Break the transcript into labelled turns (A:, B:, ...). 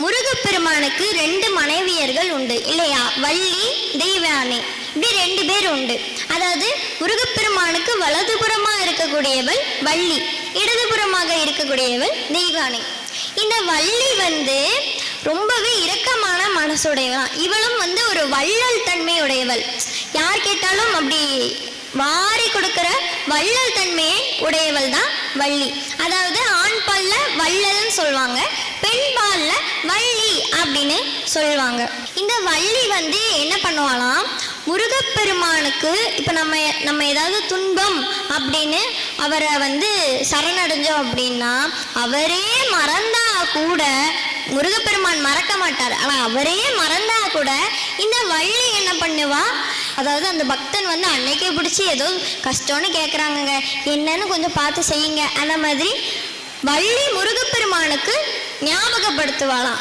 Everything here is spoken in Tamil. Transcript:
A: முருகப்பெருமானுக்கு 2 மனைவியர்கள் உண்டு இல்லையா? வள்ளி, தெய்வானை, இப்படி 2 பேர் உண்டு. அதாவது முருகப்பெருமானுக்கு வலதுபுறமாக இருக்கக்கூடியவள் வள்ளி, இடதுபுறமாக இருக்கக்கூடியவள் தெய்வானை. இந்த வள்ளி ரொம்பவே இரக்கமான மனசுடையவள். இவளும் ஒரு வள்ளல் தன்மை உடையவள். யார் கேட்டாலும் அப்படி வாரி கொடுக்கிற வள்ளல் தன்மையை உடையவள் தான் வள்ளி. அதாவது ஆண் பால்ல வள்ளல்னு சொல்லுவாங்க, பெண் பால்ல வள்ளி அப்படின்னு சொல்லுவாங்க. இந்த வள்ளி என்ன பண்ணுவாளாம், முருகப்பெருமானுக்கு இப்போ நம்ம ஏதாவது துன்பம் அப்படின்னு அவரை சரணடைஞ்சோம் அப்படின்னா அவரே மறந்தா கூட, முருகப்பெருமான் மறக்க மாட்டார், ஆனால் அவரே மறந்தா கூட இந்த வள்ளி என்ன பண்ணுவா, அதாவது அந்த பக்தன் அன்னைக்கே பிடிச்சி ஏதோ கஷ்டம்னு கேட்குறாங்க, என்னன்னு கொஞ்சம் பார்த்து செய்யுங்க, அந்த மாதிரி வள்ளி முருகப்பெருமானுக்கு ஞாபகப்படுத்துவாளாம்.